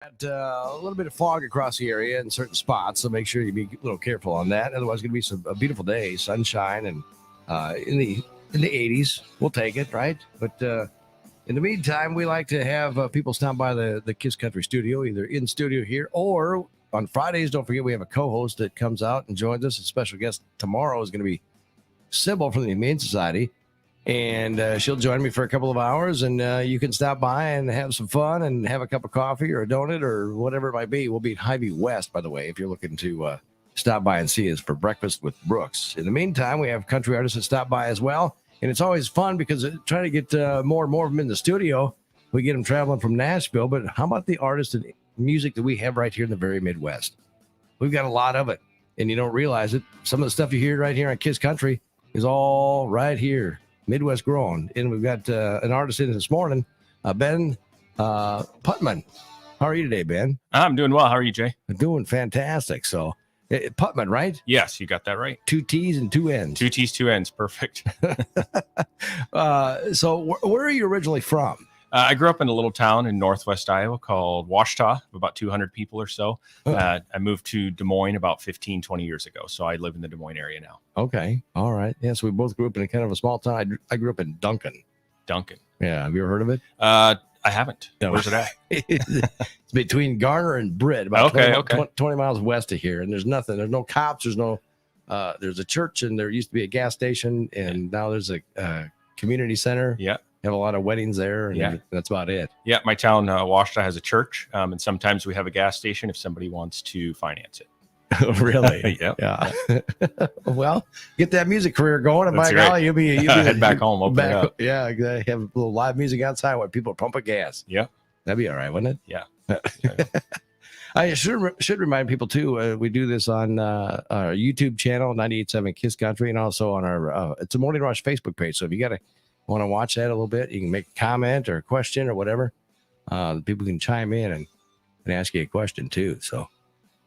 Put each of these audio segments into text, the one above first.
Got a little bit of fog across the area in certain spots, so make sure you be a little careful on that. Otherwise, it's going to be a beautiful day, sunshine, and in the 80s. We'll take it, right? But in the meantime, we like to have people stop by the Kiss Country studio, either in studio here or on Fridays. Don't forget we have a co-host that comes out and joins us. A special guest tomorrow is going to be Sybil from the Humane Society. And she'll join me for a couple of hours, and you can stop by and have some fun and have a cup of coffee or a donut or whatever it might be. We'll be at Hy-Vee West, by the way, if you're looking to stop by and see us for breakfast with Brooks. In the meantime, we have country artists that stop by as well, and it's always fun because trying to get more and more of them in the studio, we get them traveling from Nashville. But how about the artists and music that we have right here in the very Midwest? We've got a lot of it, and you don't realize it. Some of the stuff you hear right here on Kiss Country is all right here. Midwest grown. And we've got an artist in this morning, Ben Puttmann. How are you today, Ben? I'm doing well. How are you, Jay? I'm doing fantastic. So, Puttmann, right? Yes, you got that right. 2 T's and 2 N's. 2 T's, 2 N's. Perfect. So where are you originally from? I grew up in a little town in northwest Iowa called Washita, about 200 people or so. I moved to Des Moines about 15, 20 years ago. So I live in the Des Moines area now. Okay. All right. Yeah, so we both grew up in a kind of a small town. I grew up in Duncan. Yeah. Have you ever heard of it? I haven't. No. Where's it at? It's between Garner and Britt, about 20 miles west of here. And there's nothing. There's no cops. There's no, there's a church, and there used to be a gas station, and now there's a community center. Yeah. Have a lot of weddings there, and that's about it. Yeah, my town, Washita, has a church, and sometimes we have a gas station if somebody wants to finance it. Really? Yeah. Well, get that music career going, and by golly, you'll be head back home. Open it up. Yeah, have a little live music outside while people are pumping gas. Yeah, that'd be all right, wouldn't it? Yeah. I should remind people too. We do this on our YouTube channel, 98.7 Kiss Country, and also on our it's a Morning Rush Facebook page. So if you want to watch that a little bit, you can make a comment or a question or whatever. People can chime in and ask you a question too. So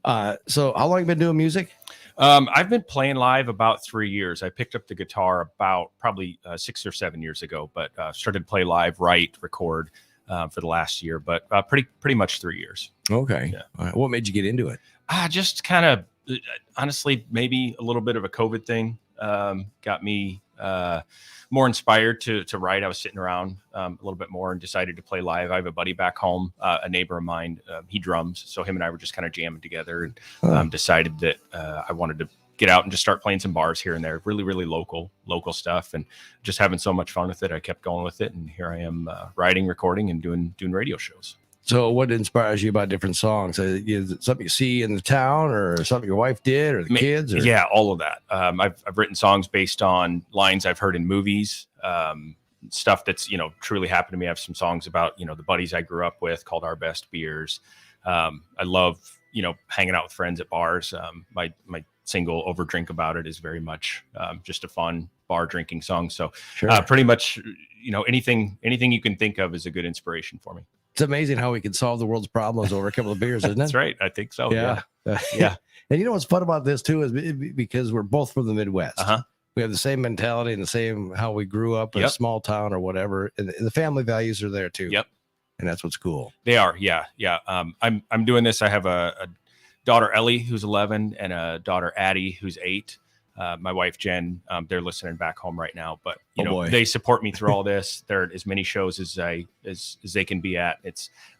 how long have you been doing music? I've been playing live about 3 years. I picked up the guitar about probably 6 or 7 years ago, but started to play live, write, record for the last year, but pretty much 3 years. Okay. Yeah. All right. What made you get into it? Just kind of, honestly, maybe a little bit of a COVID thing got me more inspired to write. I was sitting around a little bit more and decided to play live. I have a buddy back home, a neighbor of mine. He drums, so him and I were just kind of jamming together, and decided that I wanted to get out and just start playing some bars here and there. Really, really local stuff, and just having so much fun with it. I kept going with it, and here I am writing, recording, and doing radio shows. So what inspires you about different songs? Is it something you see in the town, or something your wife did, or the kids? Or? Yeah, all of that. I've written songs based on lines I've heard in movies, stuff that's, truly happened to me. I have some songs about, the buddies I grew up with called Our Best Beers. I love, hanging out with friends at bars. My single Overdrink About It is very much just a fun bar drinking song. So sure. Pretty much, anything you can think of is a good inspiration for me. It's amazing how we can solve the world's problems over a couple of beers, isn't it? That's right. I think so. Yeah. Yeah. And you know what's fun about this too is because we're both from the Midwest. We have the same mentality and the same how we grew up in a small town or whatever, and the family values are there too. Yep. And that's what's cool. They are. Yeah. I'm doing this. I have a daughter Ellie who's 11 and a daughter Addie who's 8. My wife Jen, they're listening back home right now, but they support me through all this. They're at as many shows as they can be at.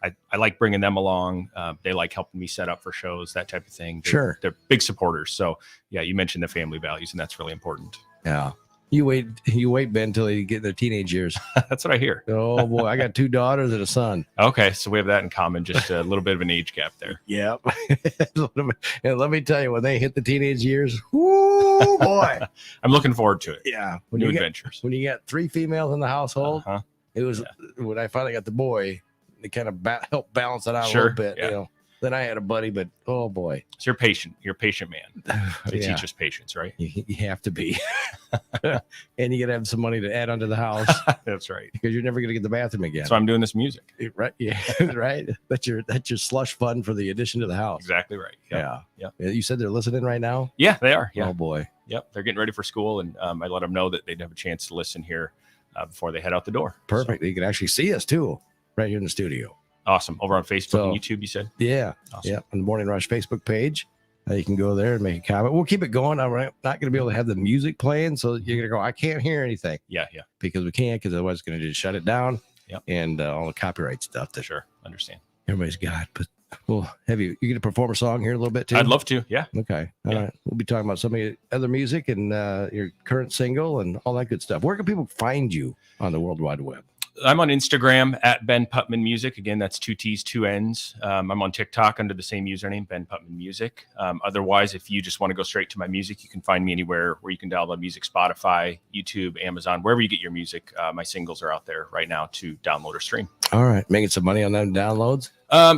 I like bringing them along. They like helping me set up for shows, that type of thing. They're big supporters. So yeah, you mentioned the family values, and that's really important. Yeah. You wait, Ben, until you get their teenage years. That's what I hear. Oh boy, I got 2 daughters and a son. Okay, so we have that in common. Just a little bit of an age gap there. Yeah. And let me tell you, when they hit the teenage years, whoo, boy, I'm looking forward to it. Yeah, new adventures. When you got 3 females in the household, it was when I finally got the boy. It kind of helped balance it out a little bit. Yeah. Then I had a buddy, but oh boy. So you're patient. You're a patient man. They teach us patience, right? You have to be. And you got to have some money to add onto the house. That's right. Because you're never going to get the bathroom again. So I'm doing this music. Right. Yeah. Right. That's your slush fund for the addition to the house. Exactly right. Yep. Yeah. You said they're listening right now? Yeah, they are. Yeah. Oh boy. Yep. They're getting ready for school, and I let them know that they'd have a chance to listen here before they head out the door. Perfect. So. You can actually see us too, right here in the studio. Awesome. Over on Facebook So, and YouTube, you said? Yeah. Awesome. Yeah. On the Morning Rush Facebook page. You can go there and make a comment. We'll keep it going. I'm not going to be able to have the music playing. So you're going to go, I can't hear anything. Yeah. Because we can't, because otherwise it's going to just shut it down. Yep. And all the copyright stuff that Sure. Understand. everybody's got. But we'll have you going to perform a song here in a little bit too? I'd love to. Yeah. Okay. All Yeah. right. We'll be talking about some of your other music and your current single and all that good stuff. Where can people find you on the World Wide Web? I'm on Instagram at Ben Puttman Music. Again, that's 2 T's, 2 N's. I'm on TikTok under the same username, Ben Puttman Music. Otherwise, if you just want to go straight to my music, you can find me anywhere where you can download music, Spotify, YouTube, Amazon, wherever you get your music. My singles are out there right now to download or stream. All right. Making some money on them downloads?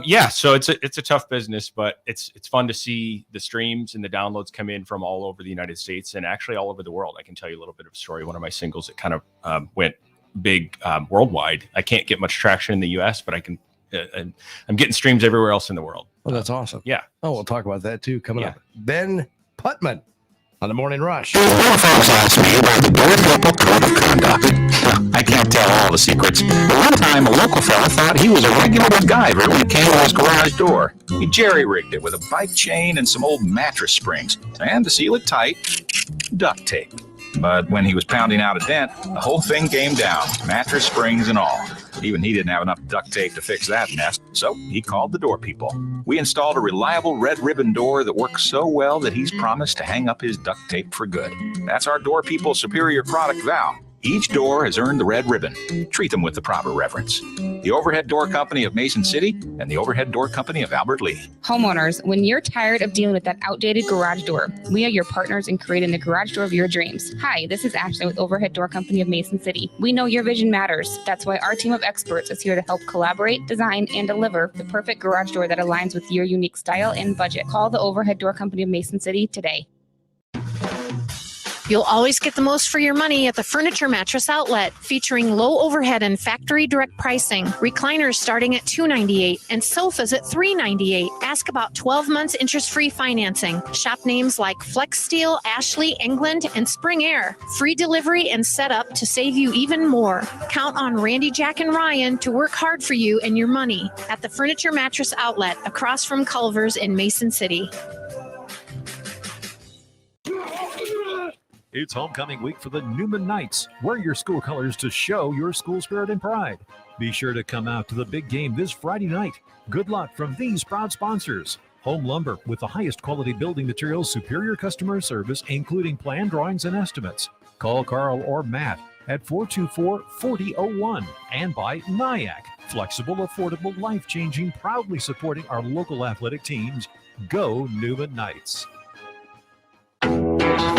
Yeah. So it's a tough business, but it's fun to see the streams and the downloads come in from all over the United States and actually all over the world. I can tell you a little bit of a story. One of my singles that kind of went big worldwide. I can't get much traction in the US, but I can I'm getting streams everywhere else in the world. Oh, that's awesome. Yeah. Oh, we'll talk about that too coming up. Ben Puttman on the Morning Rush. Folks ask me about the local code of conduct. I can't tell all the secrets, but one time a local fella thought he was a regular MacGyver when it came to his garage door. He jerry-rigged it with a bike chain and some old mattress springs, and to seal it tight, duct tape. But when he was pounding out a dent, the whole thing came down, mattress springs and all. Even he didn't have enough duct tape to fix that mess, so he called the door people. We installed a reliable red ribbon door that works so well that he's promised to hang up his duct tape for good. That's our door people's superior product vow. Each door has earned the red ribbon. Treat them with the proper reverence. The Overhead Door Company of Mason City and the Overhead Door Company of Albert Lee. Homeowners, when you're tired of dealing with that outdated garage door, we are your partners in creating the garage door of your dreams. Hi, this is Ashley with Overhead Door Company of Mason City. We know your vision matters. That's why our team of experts is here to help collaborate, design, and deliver the perfect garage door that aligns with your unique style and budget. Call the Overhead Door Company of Mason City today. You'll always get the most for your money at the Furniture Mattress Outlet, featuring low overhead and factory direct pricing. Recliners starting at $298 and sofas at $398. Ask about 12 months interest-free financing. Shop names like Flex Steel, Ashley, England, and Spring Air. Free delivery and setup to save you even more. Count on Randy, Jack, and Ryan to work hard for you and your money at the Furniture Mattress Outlet across from Culver's in Mason City. It's homecoming week for the Newman Knights. Wear your school colors to show your school spirit and pride. Be sure to come out to the big game this Friday night. Good luck from these proud sponsors. Home Lumber with the highest quality building materials, superior customer service, including plan drawings and estimates. Call Carl or Matt at 424-4001 and by NIAC. Flexible, affordable, life-changing, proudly supporting our local athletic teams. Go Newman Knights.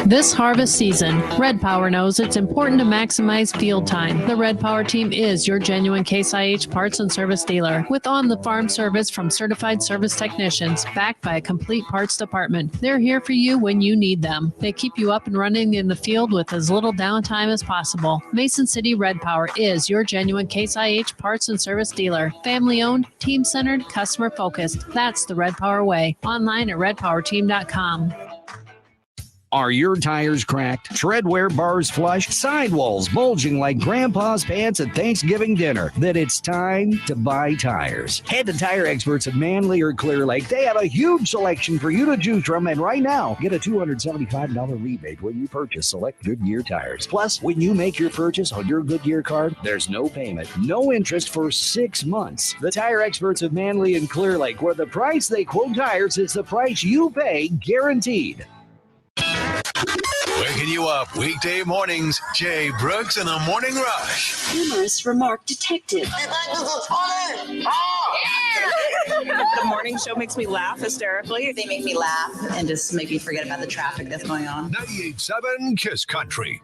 This harvest season, Red Power knows it's important to maximize field time. The Red Power team is your genuine Case IH parts and service dealer with on-the-farm service from certified service technicians backed by a complete parts department. They're here for you when you need them. They keep you up and running in the field with as little downtime as possible. Mason City Red Power is your genuine Case IH parts and service dealer. Family-owned, team-centered, customer-focused. That's the Red Power way. Online at redpowerteam.com. Are your tires cracked? Treadwear bars flush? Sidewalls bulging like Grandpa's pants at Thanksgiving dinner? Then it's time to buy tires. Head to Tire Experts at Manly or Clear Lake. They have a huge selection for you to choose from. And right now, get a $275 rebate when you purchase select Goodyear tires. Plus, when you make your purchase on your Goodyear card, there's no payment, no interest for 6 months. The Tire Experts of Manly and Clear Lake, where the price they quote tires is the price you pay, guaranteed. Waking you up weekday mornings, Jay Brooks in the Morning Rush. Humorous remark detected. The morning show makes me laugh hysterically. They make me laugh and just make me forget about the traffic that's going on. 98.7 Kiss Country.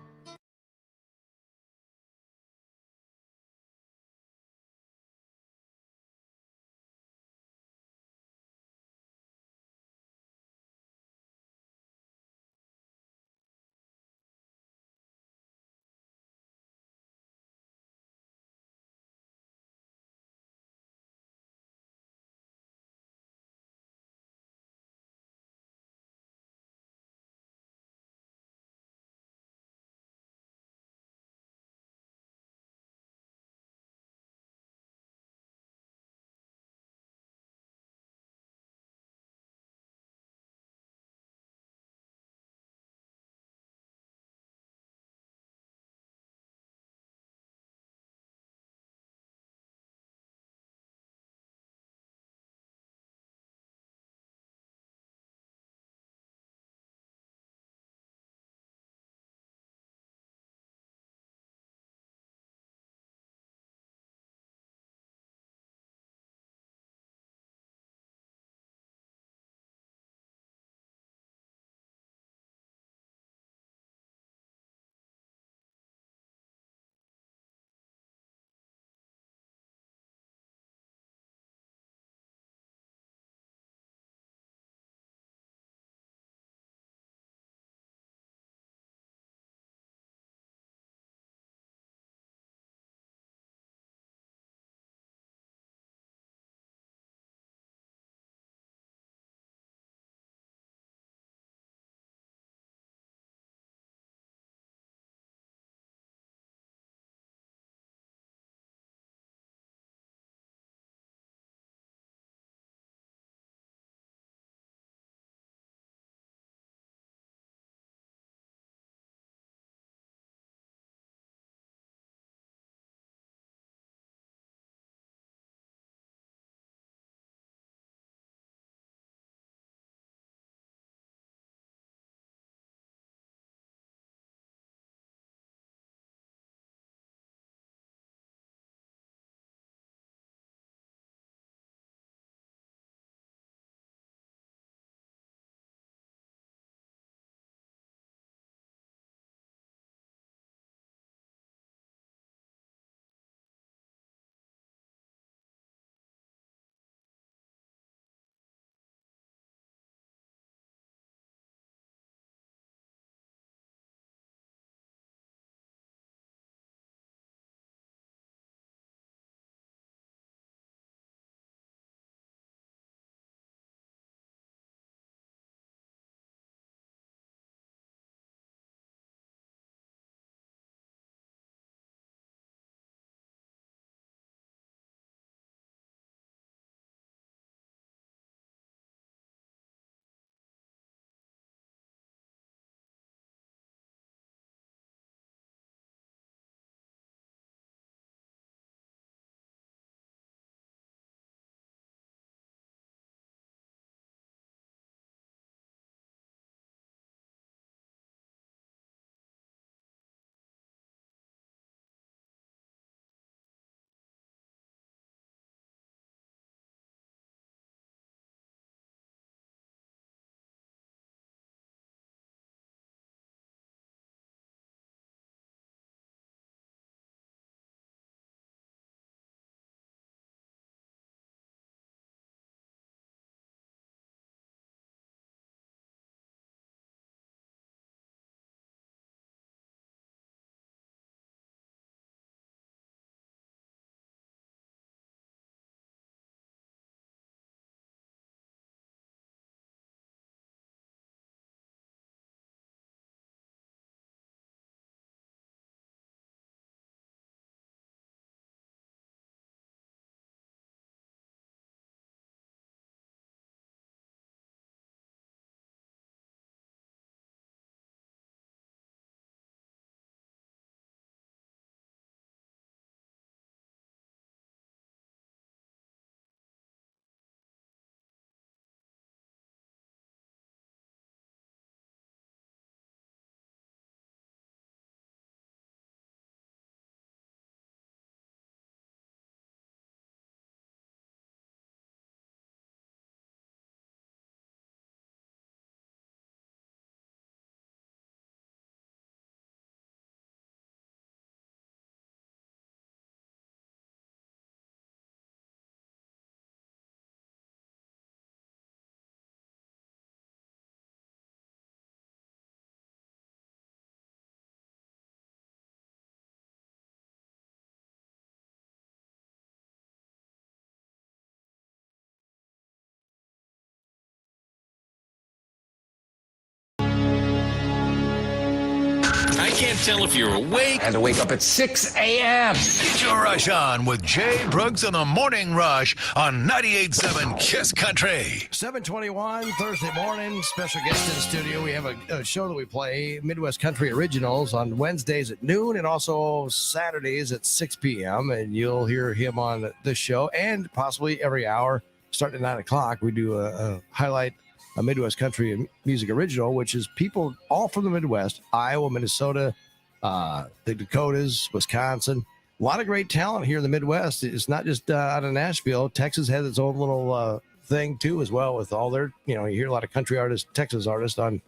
Can't tell if you're awake. I had to wake up at 6 a.m. Get your rush on with Jay Brooks in the Morning Rush on 98.7 KISS Country. 7:21 Thursday morning. Special guest in the studio. We have a show that we play, Midwest Country Originals, on Wednesdays at noon and also Saturdays at 6 p.m. And you'll hear him on this show and possibly every hour starting at 9 o'clock. We do a highlight a Midwest Country Music Original, which is people all from the Midwest, Iowa, Minnesota, the Dakotas, Wisconsin. A lot of great talent here in the Midwest. It's not just out of Nashville. Texas has its own little thing too, as well, with all their, you hear a lot of country artists, Texas artists on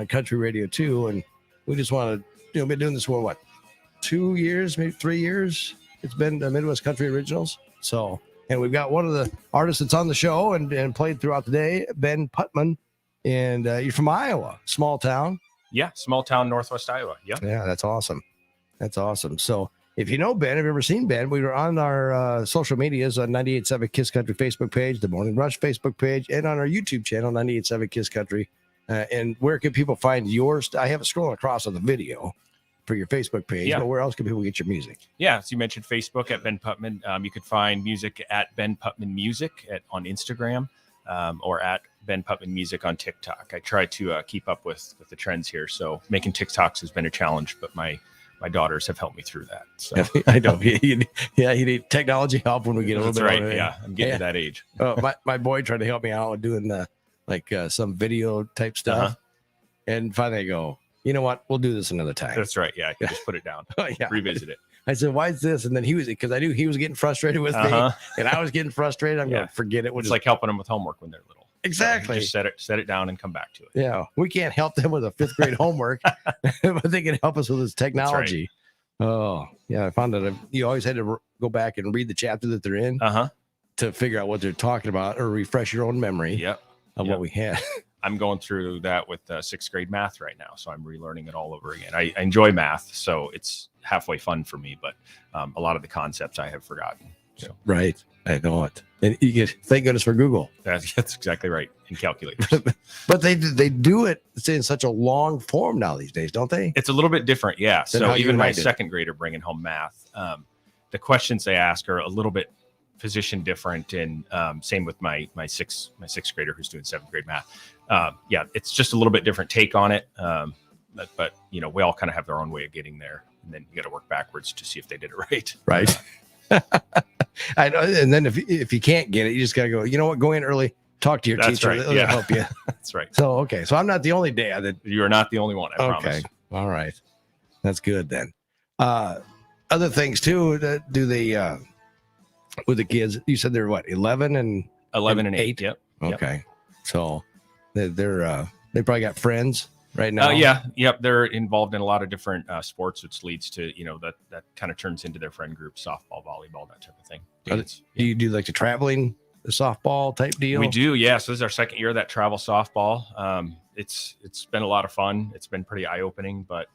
country radio too. And we just want to, been doing this for what, 2 years, maybe 3 years. It's been the Midwest Country Originals. So, and we've got one of the artists that's on the show and played throughout the day, Ben Puttmann. And you're from Iowa, small town. Yeah, small town, Northwest Iowa. Yeah. Yeah, that's awesome. That's awesome. So if you know Ben, have you ever seen Ben? We were on our social medias on 98.7 KISS Country Facebook page, the Morning Rush Facebook page, and on our YouTube channel, 98.7 KISS Country. And where can people find yours? I have it scrolling across on the video for your Facebook page. Yeah. But where else can people get your music? Yeah, so you mentioned Facebook at Ben Puttmann. You could find music at Ben Puttmann Music on Instagram, or at Ben Puttmann Music on TikTok. I try to keep up with the trends here. So making TikToks has been a challenge, but my daughters have helped me through that. So I know. You need technology help when we get a little that's bit right. older. Yeah, I'm getting to that age. My boy tried to help me out with doing some video type stuff. And finally I go, you know what? We'll do this another time. That's right. Yeah, you just put it down. Yeah. Revisit it. I said, why is this? And then because I knew he was getting frustrated with me and I was getting frustrated. I'm going to forget it. It's like helping them with homework when they're little. Exactly. So just set it down and come back to it. Yeah. We can't help them with a 5th grade homework, but they can help us with this technology. Right. Oh, yeah. I found that you always had to go back and read the chapter that they're in to figure out what they're talking about or refresh your own memory of what we had. I'm going through that with 6th grade math right now. So I'm relearning it all over again. I enjoy math, so it's halfway fun for me, but a lot of the concepts I have forgotten. So. Right. I know it. And thank goodness for Google. That's exactly right. In calculators. But they do it in such a long form now these days, don't they? It's a little bit different. Yeah. So even my 2nd grader bringing home math, the questions they ask are a little bit position different. And same with my sixth grader who's doing 7th grade math. It's just a little bit different take on it. But we all kind of have their own way of getting there. And then you got to work backwards to see if they did it right. Right. I know. And then if you can't get it, you just got to go, you know what, go in early, talk to your teacher. Right. They'll help you. That's right. So, okay. So I'm not the only dad that. You are not the only one, I promise. All right. That's good then. Other things too, do they, with the kids, you said they're what, 11 and 8? Yep. Okay. So they're they probably got friends right now. Yep. They're involved in a lot of different sports, which leads to, that kind of turns into their friend group, softball, volleyball, that type of thing. Do you do like the traveling, the softball type deal? We do. Yeah. So this is our 2nd year of that travel softball. It's been a lot of fun. It's been pretty eye opening, but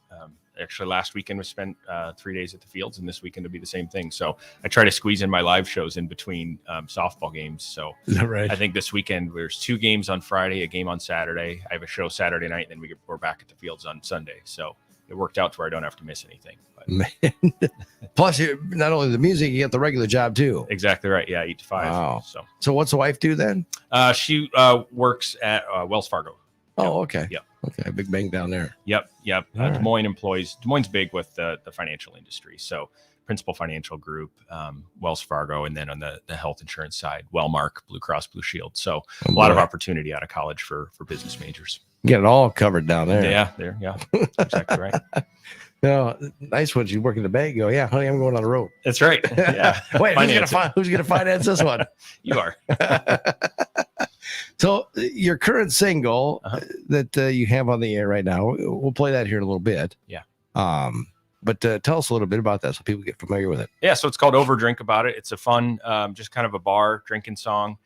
actually last weekend we spent 3 days at the fields, and this weekend will be the same thing. So I try to squeeze in my live shows in between softball games. So right. I think this weekend there's 2 games on Friday, a game on Saturday. I have a show Saturday night, and then we're back at the fields on Sunday. So it worked out to where I don't have to miss anything. But. Man. Plus, not only the music, you get the regular job too. Exactly right. Yeah, 8 to 5. Wow. So what's the wife do then? She works at Wells Fargo. Oh, okay. Yep. Okay. Big bang down there. Yep. Right. Des Moines big with the financial industry. So Principal Financial Group, Wells Fargo, and then on the health insurance side, Wellmark, Blue Cross Blue Shield. So a lot of opportunity out of college for business majors. You get it all covered down there. Yeah. Exactly right. No, nice when you work in the bank. Go, yeah, honey, I'm going on the road. That's right. Yeah. Wait, who's gonna finance this one? You are. So your current single that you have on the air right now, we'll play that here in a little bit. Yeah. But tell us a little bit about that so people get familiar with it. Yeah. So it's called Overdrink About It. It's a fun, just kind of a bar drinking song.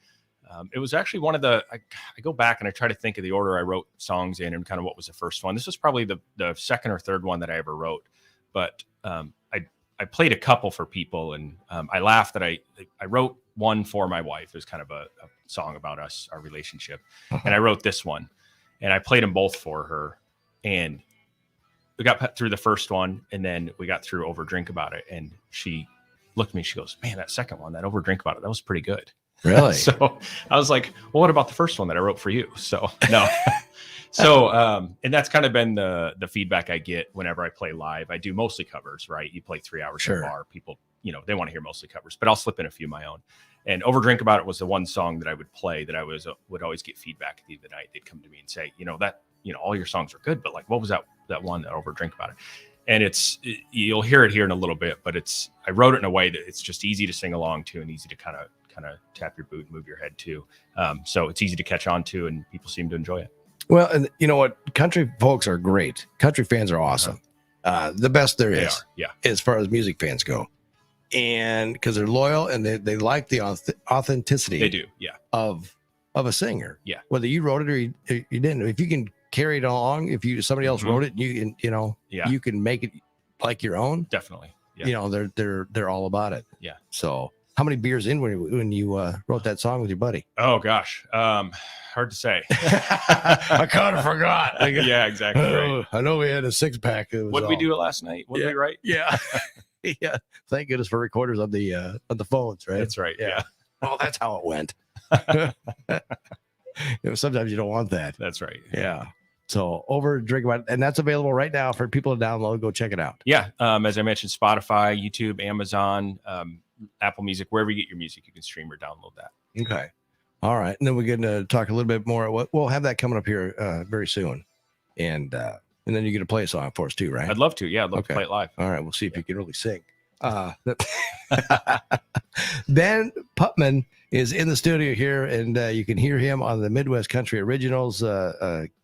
It was actually one of the, I go back and I try to think of the order I wrote songs in and kind of what was the first one. This was probably the 2nd or 3rd one that I ever wrote, but I played a couple for people, and I laughed that I wrote one for my wife. It was kind of a song about us, our relationship. And I wrote this one, and I played them both for her. And we got through the first one, and then we got through Over Drink About It, and she looked at me. She goes, "Man, that second one, that Over Drink About It, that was pretty good." Really? So I was like, "Well, what about the first one that I wrote for you?" So no. So and that's kind of been the feedback I get whenever I play live. I do mostly covers, right? You play 3 hours in a bar, people, they want to hear mostly covers, but I'll slip in a few of my own. And Over Drink About It was the one song that I would play that I would always get feedback at the end of the night. They'd come to me and say, all your songs are good, but like, what was that one that Over Drink About It? And you'll hear it here in a little bit, but I wrote it in a way that it's just easy to sing along to and easy to kind of tap your boot and move your head to. So it's easy to catch on to, and people seem to enjoy it. Well, and you know what? Country folks are great. Country fans are awesome. The best there is, as far as music fans go. And because they're loyal and they like the authenticity. They do, yeah. Of a singer. Yeah. Whether you wrote it or you didn't. If you can carry it along, if somebody else wrote it, you can, you can make it like your own. Definitely. Yeah. They're all about it. Yeah. So how many beers in when you wrote that song with your buddy? Oh gosh. Hard to say. I kind of forgot. Yeah, exactly. Right. I know we had a 6-pack. What did we do last night? What did we write? Yeah. Yeah. Thank goodness for recorders on the phones, right? That's right. Yeah. Oh, that's how it went. Sometimes you don't want that. That's right. Yeah. So Over Drink About It, and that's available right now for people to download. Go check it out. Yeah. As I mentioned, Spotify, YouTube, Amazon, Apple Music, wherever you get your music, you can stream or download that. Okay. All right. And then we're going to talk a little bit more. We'll have that coming up here very soon. And then you're going to play a song for us too, right? I'd love to. Yeah. I'd love to play it live. All right. We'll see if you can really sing. Ben Puttmann is in the studio here, and you can hear him on the Midwest Country Originals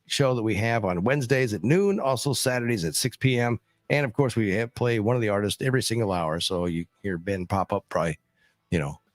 show that we have on Wednesdays at noon, also Saturdays at 6 p.m. And of course, we play one of the artists every single hour. So you hear Ben pop up probably,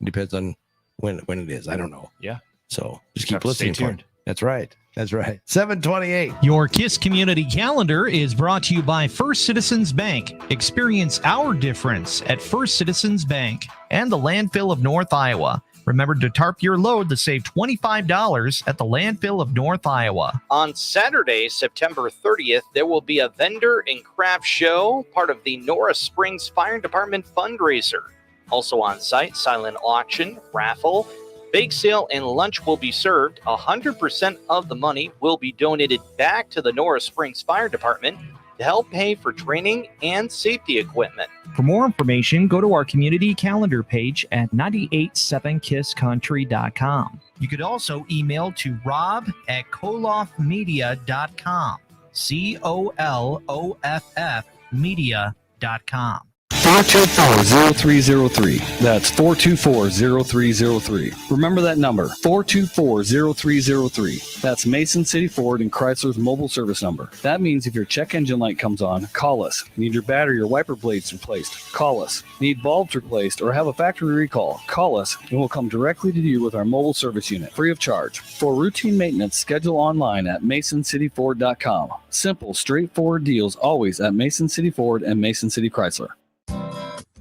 depends on when it is. I don't know. Yeah. So just keep listening. Stay tuned. That's right. That's right. 728. Your KISS community calendar is brought to you by First Citizens Bank. Experience our difference at First Citizens Bank and the landfill of North Iowa. Remember to tarp your load to save $25 at the landfill of North Iowa. On Saturday, September 30th, there will be a vendor and craft show, part of the Norris Springs Fire Department fundraiser. Also on site, silent auction, raffle, bake sale, and lunch will be served. 100% of the money will be donated back to the Norris Springs Fire Department to help pay for training and safety equipment. For more information, go to our community calendar page at 987kisscountry.com. You could also email to rob@koloffmedia.com. COLOFF media.com. 424-0303. That's 424-0303. Remember that number, 424-0303. That's Mason City Ford and Chrysler's mobile service number. That means if your check engine light comes on, call us. Need your battery or wiper blades replaced, call us. Need bulbs replaced or have a factory recall, call us, and we'll come directly to you with our mobile service unit, free of charge. For routine maintenance, schedule online at masoncityford.com. Simple, straightforward deals always at Mason City Ford and Mason City Chrysler.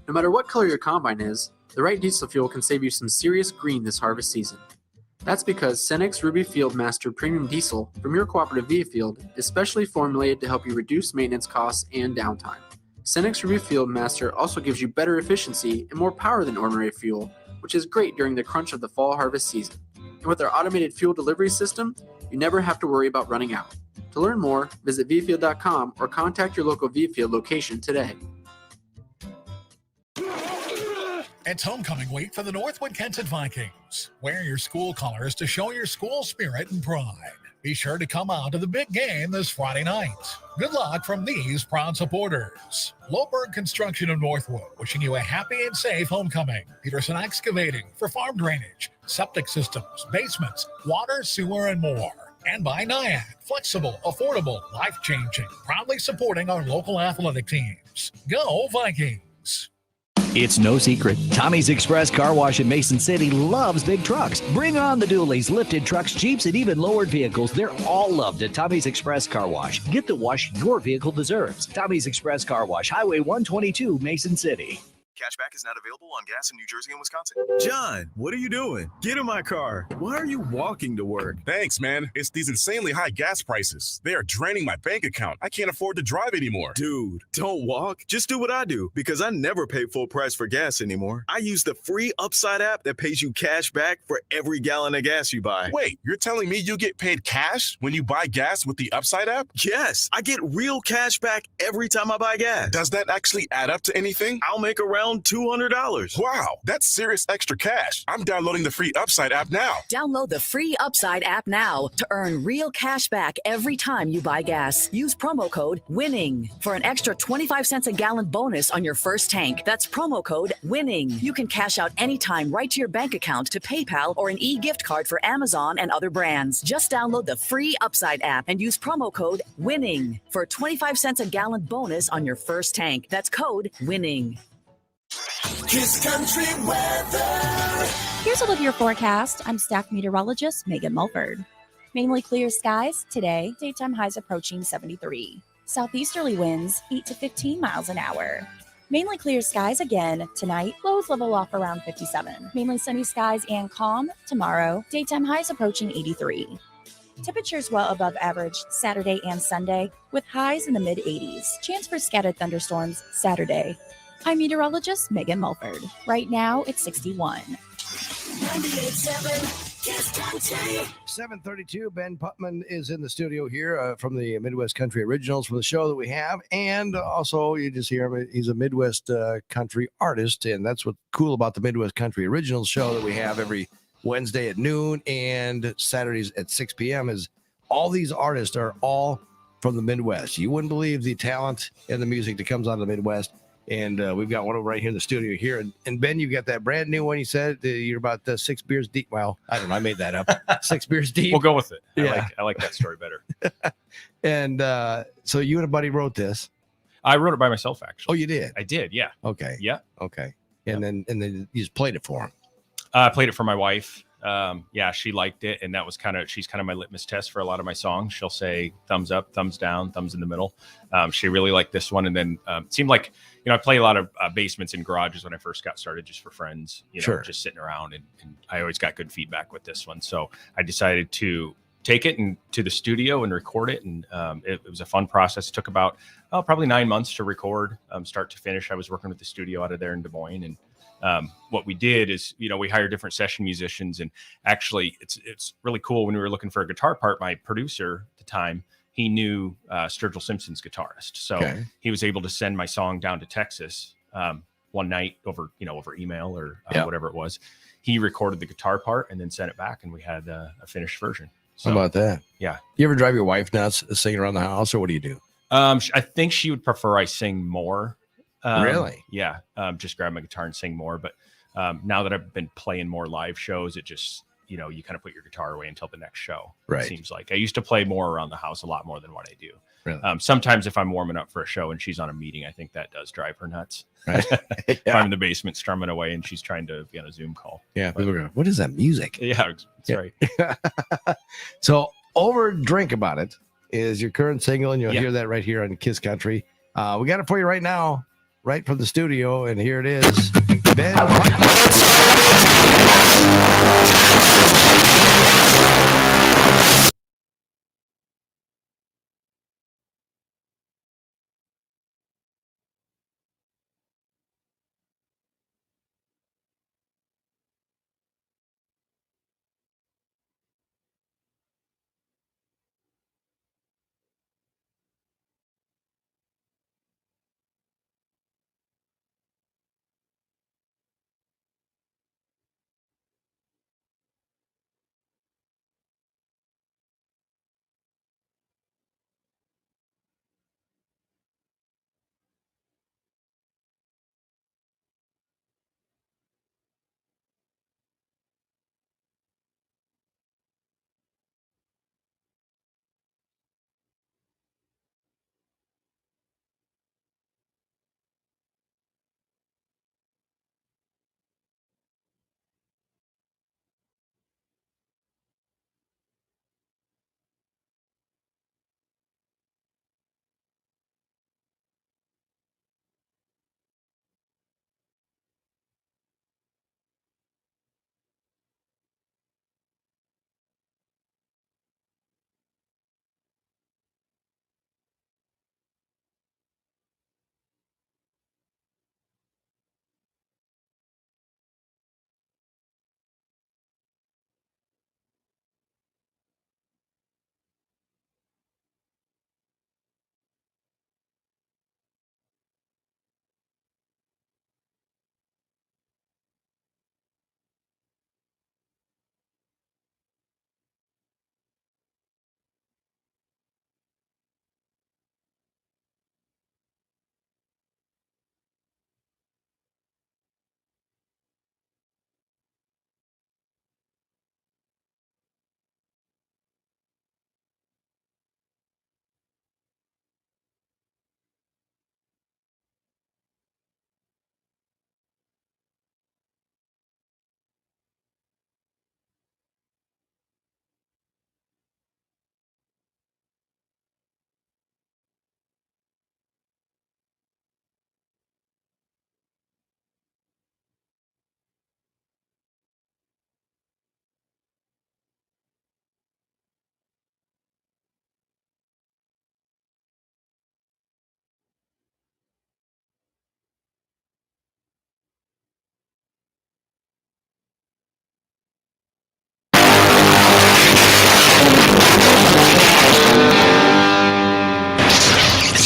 No matter what color your combine is, the right diesel fuel can save you some serious green this harvest season. That's because Cenex Ruby Field Master Premium Diesel from your cooperative via field is specially formulated to help you reduce maintenance costs and downtime. Cenex Ruby Field Master also gives you better efficiency and more power than ordinary fuel, which is great during the crunch of the fall harvest season. And with our automated fuel delivery system, you never have to worry about running out. To learn more, visit viafield.com or contact your local Via Field location today. It's homecoming week for the Northwood Kensett Vikings. Wear your school colors to show your school spirit and pride. Be sure to come out to the big game this Friday night. Good luck from these proud supporters. Loberg Construction of Northwood, wishing you a happy and safe homecoming. Peterson Excavating for farm drainage, septic systems, basements, water, sewer, and more. And by NIAC, flexible, affordable, life-changing, proudly supporting our local athletic teams. Go Vikings! It's no secret. Tommy's Express Car Wash in Mason City loves big trucks. Bring on the dualies, lifted trucks, Jeeps, and even lowered vehicles. They're all loved at Tommy's Express Car Wash. Get the wash your vehicle deserves. Tommy's Express Car Wash, Highway 122, Mason City. Cashback is not available on gas in New Jersey and Wisconsin. John, what are you doing? Get in my car. Why are you walking to work? Thanks, man. It's these insanely high gas prices. They are draining my bank account. I can't afford to drive anymore. Dude, don't walk. Just do what I do, because I never pay full price for gas anymore. I use the free Upside app that pays you cash back for every gallon of gas you buy. Wait, you're telling me you get paid cash when you buy gas with the Upside app? Yes, I get real cash back every time I buy gas. Does that actually add up to anything? I'll make around $200. Wow, that's serious extra cash. I'm downloading the free Upside app now. Download the free Upside app now to earn real cash back every time you buy gas. Use promo code WINNING for an extra 25 cents a gallon bonus on your first tank. That's promo code WINNING. You can cash out anytime right to your bank account, to PayPal, or an e-gift card for Amazon and other brands. Just download the free Upside app and use promo code WINNING for 25 cents a gallon bonus on your first tank. That's code WINNING. Kiss Country weather. Here's a look at your forecast. I'm staff meteorologist Megan Mulford. Mainly clear skies today, daytime highs approaching 73. Southeasterly winds 8 to 15 miles an hour. Mainly clear skies again tonight, lows level off around 57. Mainly sunny skies and calm tomorrow, daytime highs approaching 83. Temperatures well above average Saturday and Sunday, with highs in the mid 80s. Chance for scattered thunderstorms Saturday. I'm meteorologist Megan Mulford. Right now, it's 61. 98.7 Kiss Country. 7:32. Ben Puttmann is in the studio here from the Midwest Country Originals for the show that we have, and also you just hear him. He's a Midwest country artist, and that's what's cool about the Midwest Country Originals show that we have every Wednesday at noon and Saturdays at 6 p.m. Is all these artists are all from the Midwest. You wouldn't believe the talent and the music that comes out of the Midwest. And we've got one over right here in the studio here. And Ben, you've got that brand new one. You said you're about 6 beers deep. Well, I don't know. I made that up. 6 beers deep. We'll go with it. Yeah. I like that story better. And so you and a buddy wrote this. I wrote it by myself, actually. Oh, you did? I did, yeah. Okay. Yeah. Okay. And then you just played it for him. I played it for my wife. Yeah, she liked it, and that was she's kind of my litmus test for a lot of my songs. She'll say thumbs up, thumbs down, thumbs in the middle. She really liked this one, and then it seemed like I play a lot of basements and garages when I first got started, just for friends, Sure. just sitting around, and I always got good feedback with this one. So I decided to take it to the studio and record it, and it was a fun process. It took about probably 9 months to record, start to finish. I was working with the studio out of there in Des Moines, and what we did is, we hired different session musicians, and actually it's really cool. When we were looking for a guitar part, my producer at the time, he knew Sturgill Simpson's guitarist. So he was able to send my song down to Texas one night over email or whatever it was. He recorded the guitar part and then sent it back, and we had a finished version. So, how about that? Yeah. You ever drive your wife nuts singing around the house, or what do you do? I think she would prefer I sing more. Really? Yeah. Just grab my guitar and sing more. But now that I've been playing more live shows, it just, you kind of put your guitar away until the next show. Right. It seems like I used to play more around the house, a lot more than what I do. Really? Sometimes if I'm warming up for a show and she's on a meeting, I think that does drive her nuts. Right. If I'm in the basement strumming away and she's trying to be on a Zoom call. Yeah. People are going, what is that music? Yeah, that's right. So Over Drink About It is your current single, and you'll Yeah. hear that right here on Kiss Country. We got it for you right now, right from the studio, and here it is. Ben.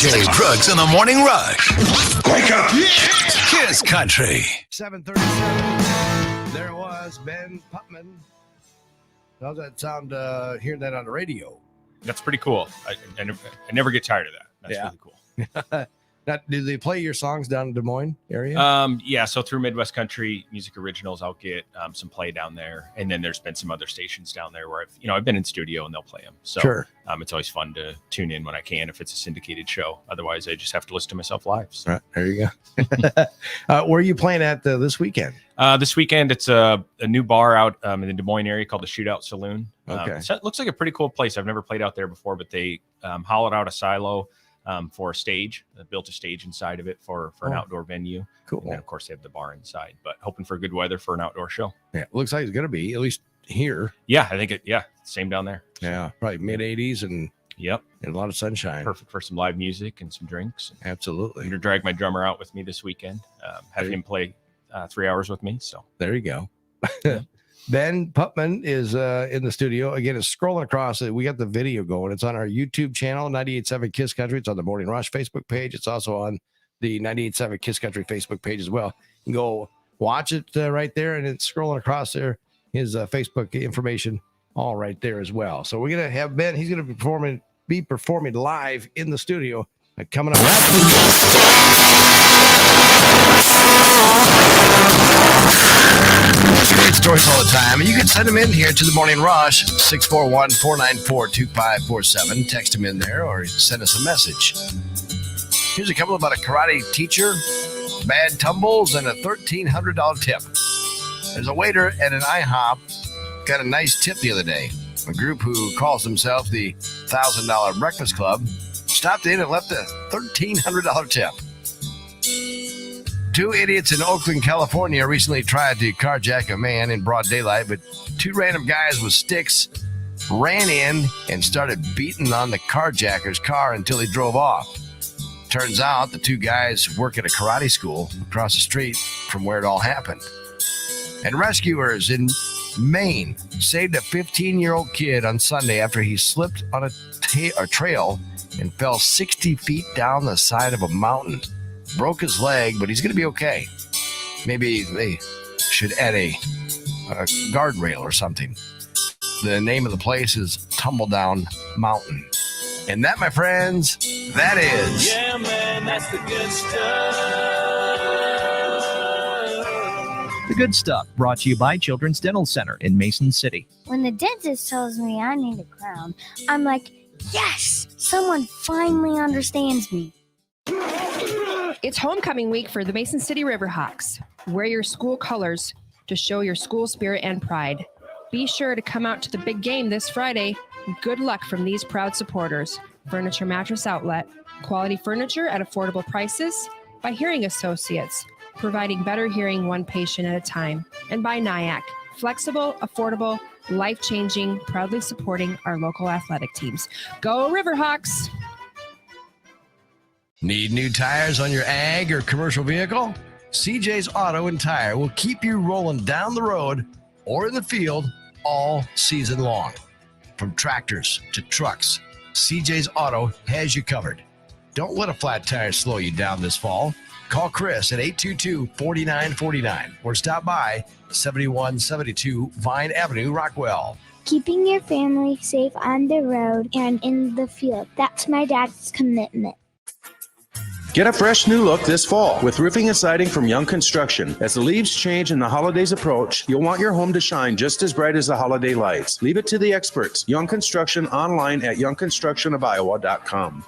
DJ Drugs in the Morning Rush. Wake up. Kiss Country. 7:37. There it was, Ben Puttmann. How's that sound hearing that on the radio? That's pretty cool. I never get tired of that. That's really cool. Now, do they play your songs down in Des Moines area? Yeah, so through Midwest Country Music Originals, I'll get some play down there, and then there's been some other stations down there where I've been in studio and they'll play them. So Sure. It's always fun to tune in when I can if it's a syndicated show. Otherwise, I just have to listen to myself live. So. Right, there you go. Where are you playing at this weekend? This weekend, it's a new bar out in the Des Moines area called the Shootout Saloon. Okay. So it looks like a pretty cool place. I've never played out there before, but they hollowed out a silo for a stage, built a stage inside of it for an outdoor venue. Cool. And then, of course, they have the bar inside, but hoping for good weather for an outdoor show. Yeah, looks like it's going to be, at least here. Yeah, I think same down there. Yeah, probably mid-80s and and a lot of sunshine. Perfect for some live music and some drinks. Absolutely. I'm going to drag my drummer out with me this weekend, have him play 3 hours with me. So there you go. Ben Puttmann is in the studio. Again, it's scrolling across it. We got the video going. It's on our YouTube channel, 98.7 Kiss Country. It's on the Morning Rush Facebook page. It's also on the 98.7 Kiss Country Facebook page as well. You can go watch it right there, and it's scrolling across there. His Facebook information all right there as well. So we're going to have Ben. He's going to be performing live in the studio coming up. Great stories all the time, and you can send them in here to the Morning Rush, 641-494-2547. Text them in there or send us a message. Here's a couple about a karate teacher, bad tumbles, and a $1,300 tip. There's a waiter at an IHOP got a nice tip the other day. A group who calls themselves the $1,000 Breakfast Club stopped in and left a $1,300 tip. Two idiots in Oakland, California recently tried to carjack a man in broad daylight, but two random guys with sticks ran in and started beating on the carjacker's car until he drove off. Turns out the two guys work at a karate school across the street from where it all happened. And rescuers in Maine saved a 15-year-old kid on Sunday after he slipped on a trail and fell 60 feet down the side of a mountain. Broke his leg, but he's going to be okay. Maybe they should add a guardrail or something. The name of the place is Tumbledown Mountain. And that, my friends, that is... Yeah, man, that's the good stuff. The Good Stuff, brought to you by Children's Dental Center in Mason City. When the dentist tells me I need a crown, I'm like, yes, someone finally understands me. It's homecoming week for the Mason City Riverhawks. Wear your school colors to show your school spirit and pride. Be sure to come out to the big game this Friday. Good luck from these proud supporters. Furniture Mattress Outlet. Quality furniture at affordable prices. By Hearing Associates, providing better hearing one patient at a time. And by NIAC. Flexible, affordable, life-changing, proudly supporting our local athletic teams. Go Riverhawks! Need new tires on your ag or commercial vehicle? CJ's Auto and Tire will keep you rolling down the road or in the field all season long. From tractors to trucks, CJ's Auto has you covered. Don't let a flat tire slow you down this fall. Call Chris at 822-4949 or stop by 7172 Vine Avenue, Rockwell. Keeping your family safe on the road and in the field. That's my dad's commitment. Get a fresh new look this fall with roofing and siding from Young Construction. As the leaves change and the holidays approach, you'll want your home to shine just as bright as the holiday lights. Leave it to the experts. Young Construction online at youngconstructionofiowa.com.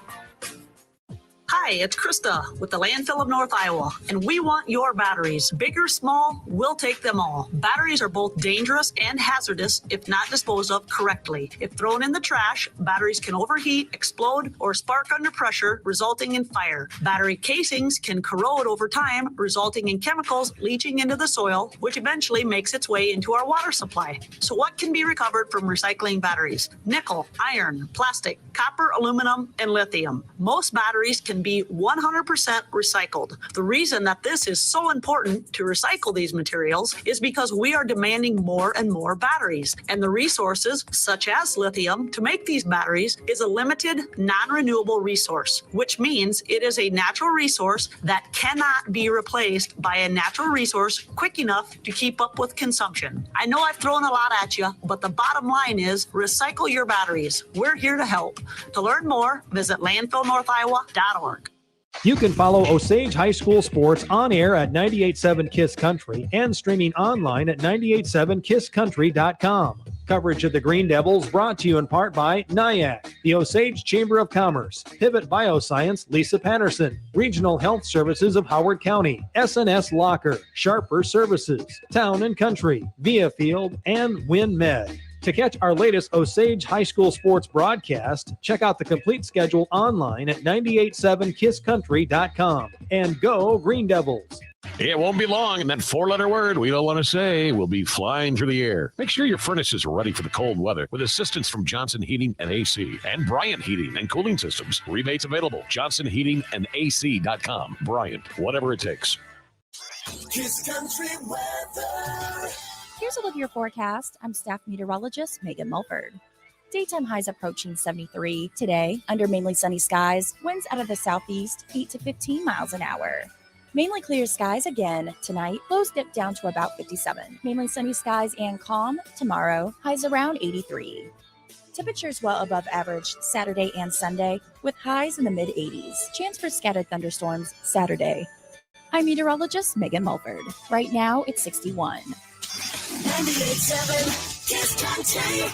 Hi, it's Krista with the Landfill of North Iowa, and we want your batteries. Big or small, we'll take them all. Batteries are both dangerous and hazardous if not disposed of correctly. If thrown in the trash, batteries can overheat, explode, or spark under pressure, resulting in fire. Battery casings can corrode over time, resulting in chemicals leaching into the soil, which eventually makes its way into our water supply. So what can be recovered from recycling batteries? Nickel, iron, plastic, copper, aluminum, and lithium. Most batteries can be be 100% recycled. The reason that this is so important to recycle these materials is because we are demanding more and more batteries, and the resources, such as lithium, to make these batteries is a limited, non-renewable resource, which means it is a natural resource that cannot be replaced by a natural resource quick enough to keep up with consumption. I know I've thrown a lot at you, but the bottom line is recycle your batteries. We're here to help. To learn more, visit landfillnorthiowa.org. You can follow Osage High School sports on air at 98.7 KISS Country and streaming online at 98.7kisscountry.com. Coverage of the Green Devils brought to you in part by NIAC, the Osage Chamber of Commerce, Pivot Bioscience, Lisa Patterson, Regional Health Services of Howard County, SNS Locker, Sharper Services, Town and Country, Via Field, and WinMed. To catch our latest Osage High School sports broadcast, check out the complete schedule online at 98.7kisscountry.com. And go Green Devils! It won't be long, and that four-letter word we don't want to say will be flying through the air. Make sure your furnaces are ready for the cold weather with assistance from Johnson Heating and AC and Bryant Heating and Cooling Systems. Rebates available. JohnsonHeatingandAC.com. Bryant, whatever it takes. Kiss Country weather. Here's a look at your forecast. I'm staff meteorologist Megan Mulford. Daytime highs approaching 73. Today, under mainly sunny skies, winds out of the southeast, 8 to 15 miles an hour. Mainly clear skies again tonight. Lows dip down to about 57. Mainly sunny skies and calm tomorrow. Highs around 83. Temperatures well above average Saturday and Sunday with highs in the mid-80s. Chance for scattered thunderstorms Saturday. I'm meteorologist Megan Mulford. Right now it's 61. 98.7 Kiss Country.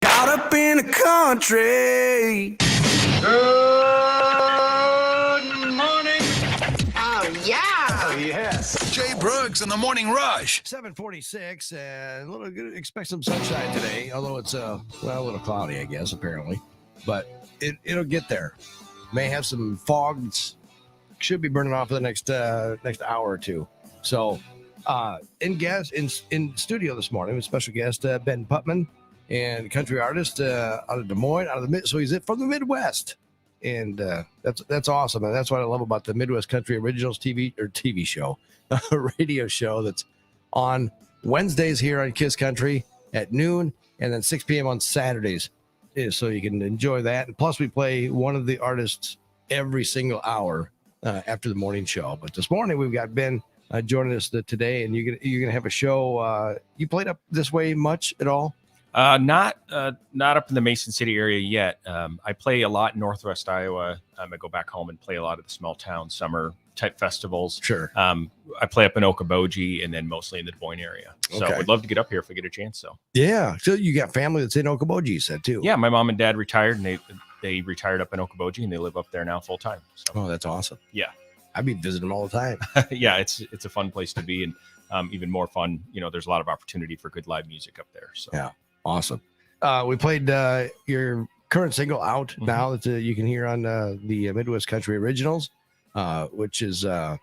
Out up in the country. Good morning. Oh, yeah. Oh, yes. Jay Brooks in the Morning Rush. 7:46, and expect some sunshine today, although it's a little cloudy, I guess, apparently. But it'll get there. May have some fog. Should be burning off for the next hour or two. So, in studio this morning with special guest Ben Puttmann, and country artist out of Des Moines, so he's from the Midwest, and that's awesome, and that's what I love about the Midwest Country Originals TV show, radio show that's on Wednesdays here on Kiss Country at noon, and then 6 p.m. on Saturdays, so you can enjoy that. And plus, we play one of the artists every single hour after the morning show. But this morning we've got Ben joining us today, and you're gonna have a show. You played up this way much at all? Not up in the Mason City area yet. I play a lot in Northwest Iowa. I go back home and play a lot of the small town summer type festivals. Sure. I play up in Okoboji and then mostly in the Des Moines area. So Okay. we'd love to get up here if we get a chance. So Yeah. So you got family that's in Okoboji, you said too. yeah, my mom and dad retired, and they retired up in Okoboji, and they live up there now full time. So Oh, that's awesome. yeah, I'd be visiting them all the time. yeah, it's a fun place to be, and even more fun. There's a lot of opportunity for good live music up there. So Yeah. Awesome. We played your current single out now that you can hear on the Midwest Country Originals, which is tell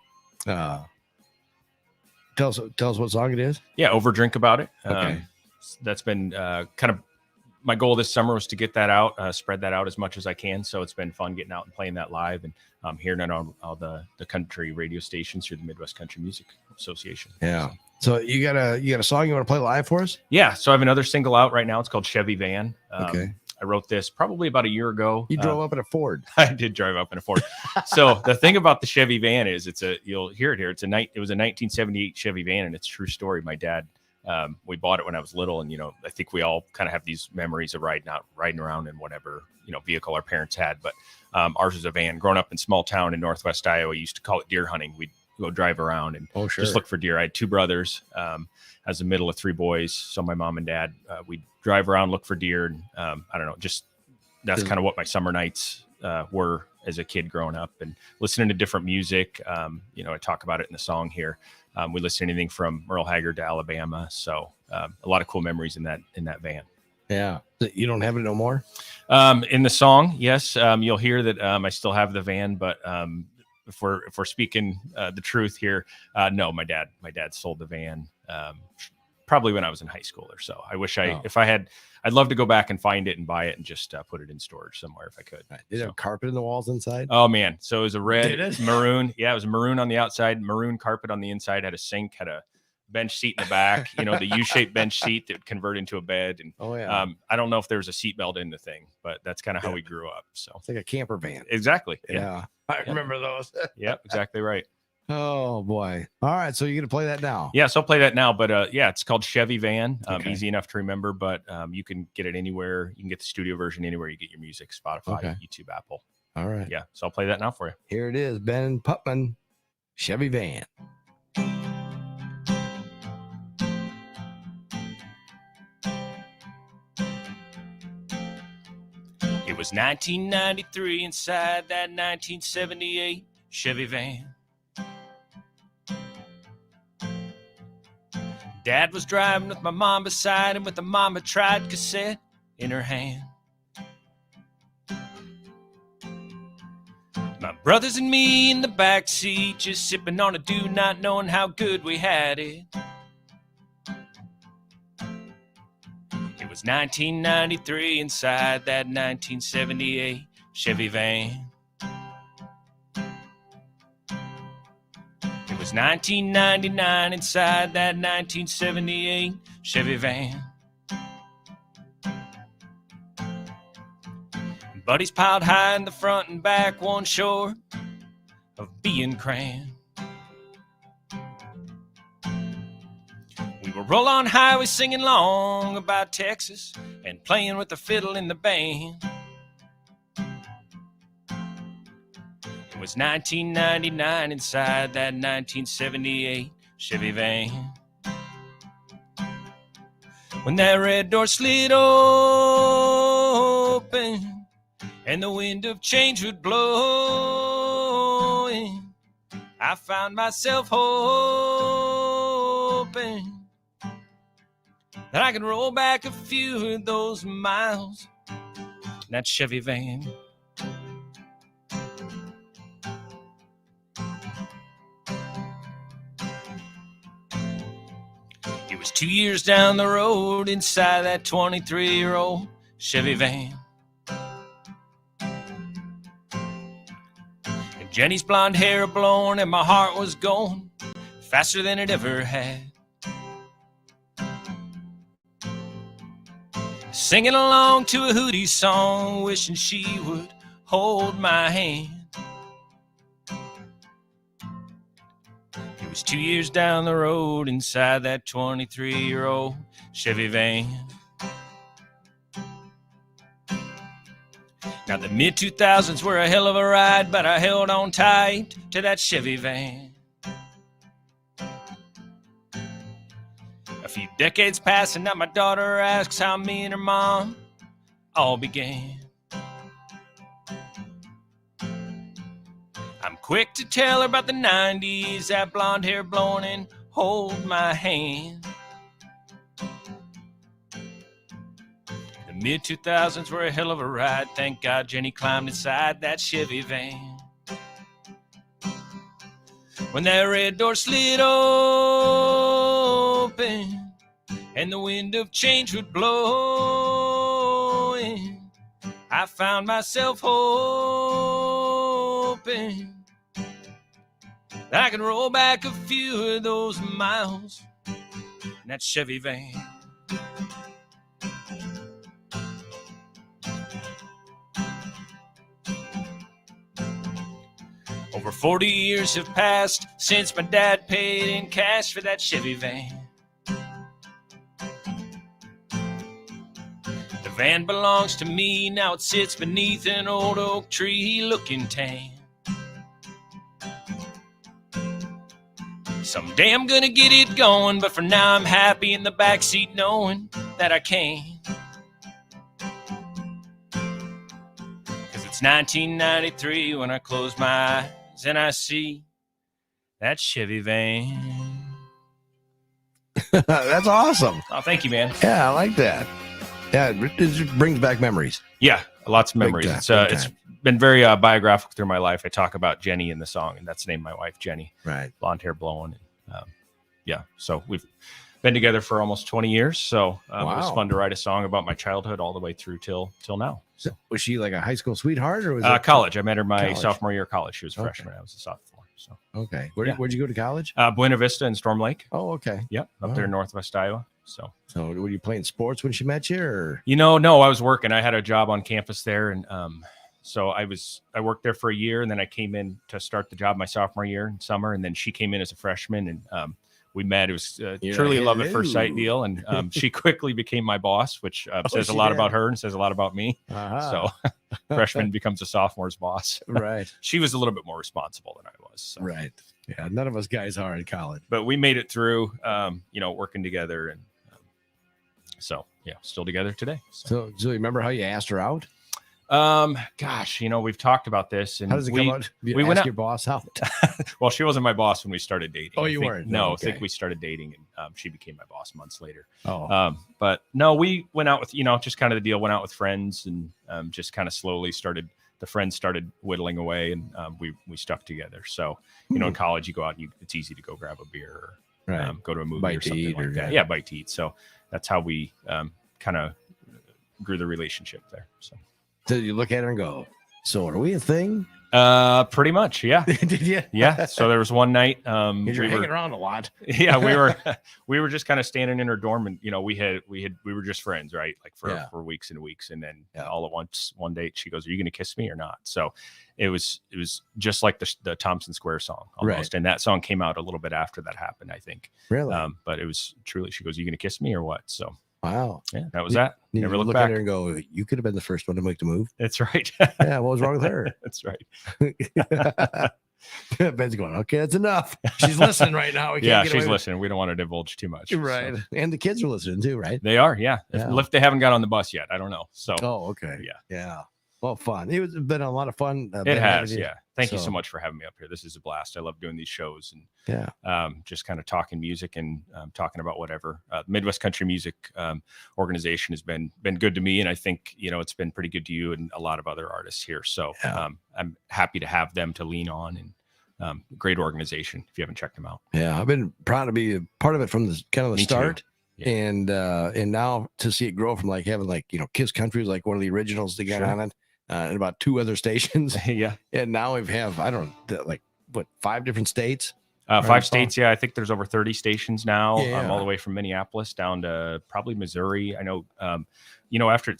us what song it is. yeah, Overdrink About It. Okay. That's been kind of my goal this summer was to get that out, spread that out as much as I can. So it's been fun getting out and playing that live, and hearing it on all the country radio stations through the Midwest Country Music Association. Yeah. So you got a song you want to play live for us? Yeah. So I have another single out right now. It's called Chevy Van. Okay. I wrote this probably about a year ago. You drove up in a Ford. I did drive up in a Ford. So the thing about the Chevy van is you'll hear it here. It was a 1978 Chevy van, and it's a true story. My dad, we bought it when I was little, and I think we all kind of have these memories of riding around in whatever vehicle our parents had. But ours was a van. Growing up in small town in Northwest Iowa, we used to call it deer hunting. We'd go drive around and just look for deer. I had two brothers. As the middle of three boys, so my mom and dad, we'd drive around, look for deer, and I don't know, just that's kind of what my summer nights were as a kid growing up, and listening to different music. I talk about it in the song here. We listen to anything from Merle Haggard to Alabama, so a lot of cool memories in that van. Yeah. You don't have it no more? In the song, yes, you'll hear that I still have the van, but if we're speaking the truth here, no, my dad sold the van probably when I was in high school or so. I wish if I had, I'd love to go back and find it and buy it and just put it in storage somewhere if I could. Did it have carpet in the walls inside? Oh man, so it was a Did red it? maroon. Yeah, it was maroon on the outside, maroon carpet on the inside. Had a sink, had a bench seat in the back. The U-shaped bench seat that would convert into a bed. And I don't know if there was a seatbelt in the thing, but that's kind of how we grew up. So it's like a camper van. Exactly. Yeah. I remember those. Yep, exactly right. Oh boy. All right. So you're going to play that now? Yeah. So I'll play that now, but it's called Chevy Van. Easy enough to remember, but you can get it anywhere. You can get the studio version anywhere you get your music, Spotify, YouTube, Apple. All right. Yeah. So I'll play that now for you. Here it is. Ben Puttmann, Chevy Van. It was 1993 inside that 1978 Chevy van. Dad was driving with my mom beside him with a Mama Tried cassette in her hand. My brothers and me in the back seat just sipping on a dew, not knowing how good we had it. It was 1993 inside that 1978 Chevy van. It was 1999 inside that 1978 Chevy van. Buddies piled high in the front and back, one short of being crammed. We would roll on highway singing long about Texas and playing with the fiddle in the band. It was 1999 inside that 1978 Chevy van. When that red door slid open and the wind of change would blow in, I found myself hoping that I could roll back a few of those miles in that Chevy van. It was 2 years down the road inside that 23-year-old Chevy van. And Jenny's blonde hair blowing and my heart was going faster than it ever had. Singing along to a Hootie song, wishing she would hold my hand. It was 2 years down the road inside that 23-year-old Chevy van. Now the mid-2000s were a hell of a ride, but I held on tight to that Chevy van. A few decades pass and now my daughter asks how me and her mom all began. I'm quick to tell her about the 90s, that blonde hair blowing and hold my hand. The mid-2000s were a hell of a ride. Thank God Jenny climbed inside that Chevy van. When that red door slid open and the wind of change would blow in, I found myself hoping that I could roll back a few of those miles in that Chevy van. Over 40 years have passed since my dad paid in cash for that Chevy van. The van belongs to me, now it sits beneath an old oak tree looking tan. Someday I'm gonna get it going, but for now I'm happy in the backseat knowing that I can. 'Cause it's 1993 when I close my eyes and I see that Chevy van. That's awesome. Oh, thank you, man. Yeah, I like that. Yeah, it brings back memories. Yeah, lots of memories. It's been very biographical through my life. I talk about Jenny in the song, and that's the name of my wife, Jenny. Right. Blonde hair blowing. Yeah, so we've been together for almost 20 years. So it was fun to write a song about my childhood all the way through till now. So was she like a high school sweetheart, or was it college? I met her my college? sophomore year of college. She was a freshman. I was a sophomore. So okay, where'd you go to college? Buena Vista and Storm Lake. Oh, okay. Yep, up there in Northwest Iowa. So were you playing sports when she met you, or no, I was working. I had a job on campus there, and so I worked there for a year, and then I came in to start the job my sophomore year in summer, and then she came in as a freshman, and we met. It was truly a love at first sight deal, and she quickly became my boss, which says a lot about her and says a lot about me. So freshman becomes a sophomore's boss. Right. She was a little bit more responsible than I was. So. Right. Yeah, none of us guys are in college, but we made it through. Working together, and so yeah, still together today. So you remember how you asked her out? Gosh, we've talked about this, and how does it come out? We went out your boss out. Well, she wasn't my boss when we started dating. Oh, you weren't? No, okay. I think we started dating, and she became my boss months later. Oh, but no, we went out with just kind of the deal. Went out with friends, and just kind of slowly started. The friends started whittling away, and we stuck together. So in college, you go out and it's easy to go grab a beer, or go to a movie bite or something like that. Yeah, bite to eat. So that's how we kind of grew the relationship there. So you look at her and go, "So are we a thing?" Pretty much, yeah. Did you? Yeah. So there was one night. You're hanging around a lot. Yeah, we were just kind of standing in her dorm, and we were just friends, right? Like for weeks and weeks, and then all at once one day she goes, "Are you going to kiss me or not?" So it was just like the Thompson Square song almost, right. And that song came out a little bit after that happened, I think. Really? But it was truly. She goes, "Are you going to kiss me or what?" So. Wow. Yeah, that was that. Never look back. back At her and go, you could have been the first one to make the move. That's right. Yeah, what was wrong with her? That's right. Ben's going, okay, that's enough. She's listening right now. She's listening. We don't want to divulge too much. Right. So. And the kids are listening too, right? They are, yeah. If they haven't got on the bus yet, I don't know. So. Oh, okay. Yeah. Yeah. Well, fun. It's been a lot of fun. It has, yeah. Thank you so much for having me up here. This is a blast. I love doing these shows and just kind of talking music and talking about whatever. Midwest Country Music Organization has been good to me, and I think it's been pretty good to you and a lot of other artists here. So I'm happy to have them to lean on, and great organization if you haven't checked them out. Yeah, I've been proud to be a part of it from the start. And now to see it grow from like having like, Kiss Country was like one of the originals that got Sure. on it, and about 2 other stations. Yeah. And now we have, I don't know, like 5 different states? 5 states. Yeah. I think there's over 30 stations now, Yeah. all the way from Minneapolis down to probably Missouri. I know, after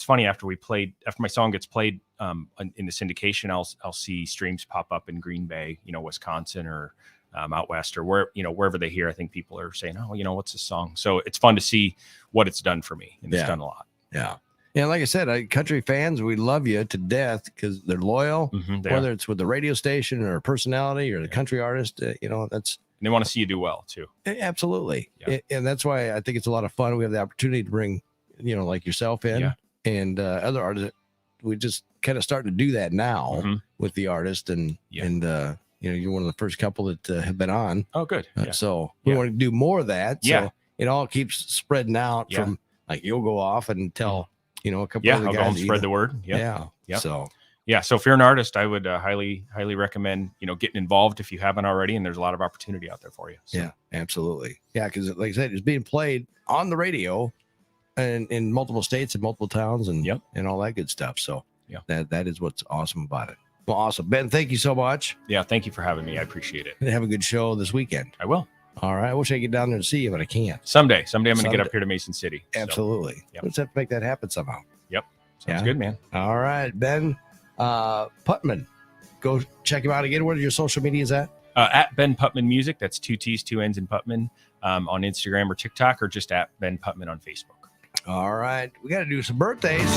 my song gets played in the syndication, I'll see streams pop up in Green Bay, Wisconsin, or out west, or wherever they hear. I think people are saying, oh, what's this song? So it's fun to see what it's done for me. And it's done a lot. Yeah. Yeah, like I said, country fans, we love you to death because they're loyal, whether it's with the radio station or a personality or the country artist, that's. And they want to see you do well too. Absolutely. Yeah. And that's why I think it's a lot of fun. We have the opportunity to bring, like yourself in and other artists. We just kind of starting to do that now with the artist. And you're one of the first couple that have been on. Oh, good. So we want to do more of that. So it all keeps spreading out from like you'll go off and tell, a couple of the I'll guys. go and spread the word. Yeah. So if you're an artist, I would highly recommend, getting involved if you haven't already. And there's a lot of opportunity out there for you. So. Yeah, absolutely. Yeah. Cause like I said, it's being played on the radio and in multiple states and multiple towns and all that good stuff. So that is what's awesome about it. Well, awesome. Ben, thank you so much. Yeah. Thank you for having me. I appreciate it. And have a good show this weekend. I will. All right. I wish I could get down there and see you, but I can't. Someday I'm going to get up here to Mason City. Absolutely. So, Let's have to make that happen somehow. Yep. Sounds good, man. All right. Ben Puttmann. Go check him out again. What are your social medias at? At Ben Puttmann Music. That's 2 T's, 2 N's in Puttmann on Instagram or TikTok, or just at Ben Puttmann on Facebook. All right. We got to do some birthdays.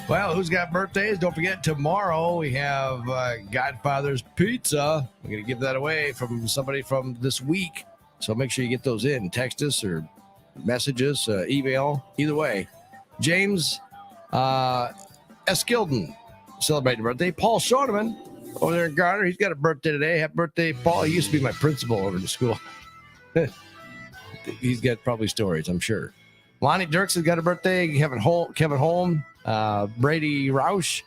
Well, who's got birthdays? Don't forget, tomorrow we have Godfather's Pizza. We're going to give that away from somebody from this week. So make sure you get those in. Text us or message us, email, either way. James Eskilden celebrating birthday. Paul Schoeneman over there in Garner. He's got a birthday today. Happy birthday, Paul. He used to be my principal over in the school. He's got probably stories, I'm sure. Lonnie Dirks has got a birthday. Kevin Holm, Brady Roush,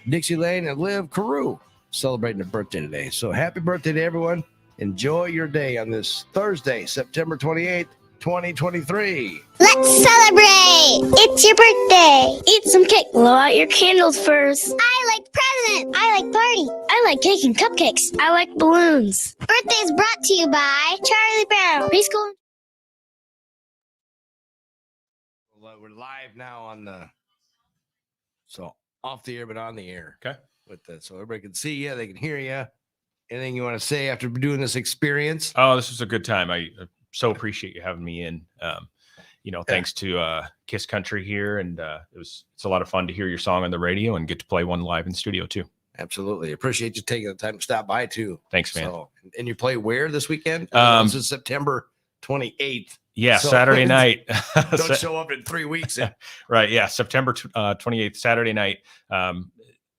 Dixie Lane, and Liv Carew celebrating a birthday today. So happy birthday to everyone. Enjoy your day on this Thursday, September 28th, 2023. Let's celebrate! It's your birthday. Eat some cake. Blow out your candles first. I like presents. I like party. I like cake and cupcakes. I like balloons. Birthdays brought to you by Charlie Brown Preschool. We're live now on so off the air, but on the air. Okay. With that, so everybody can see you, they can hear you. Anything you want to say after doing this experience? Oh, this was a good time. I so appreciate you having me in. Thanks to Kiss Country here, and it's a lot of fun to hear your song on the radio and get to play one live in studio too. Absolutely. Appreciate you taking the time to stop by too. Thanks, man. So, and you play where this weekend? This is September 28th. Yeah, So- Saturday night. Don't show up in 3 weeks. Right. Yeah. September 28th, Saturday night.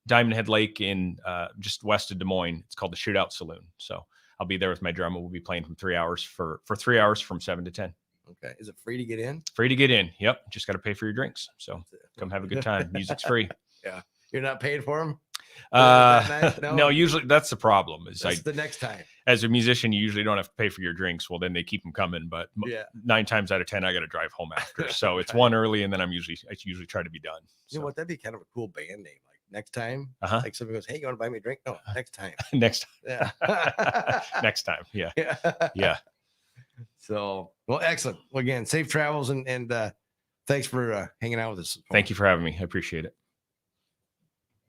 Diamond Head Lake in just west of Des Moines. It's called the Shootout Saloon. So I'll be there with my drum. We'll be playing from 3 hours for 3 hours from 7 to 10. Okay. Is it free to get in? Free to get in. Yep. Just got to pay for your drinks. So come have a good time. Music's free. Yeah. You're not paying for them? No, usually that's the problem. That's the next time. As a musician, you usually don't have to pay for your drinks. Well, then they keep them coming. But 9 times out of 10, I got to drive home after. So it's one early, and then I usually try to be done. You know what? That'd be kind of a cool band name. Like next time, Uh-huh. like somebody goes, "Hey, you want to buy me a drink?" No, next time. Next Yeah. next time. Yeah. Yeah. Yeah. So, well, excellent. Well, again, safe travels and thanks for hanging out with us. Thank you for having me. I appreciate it.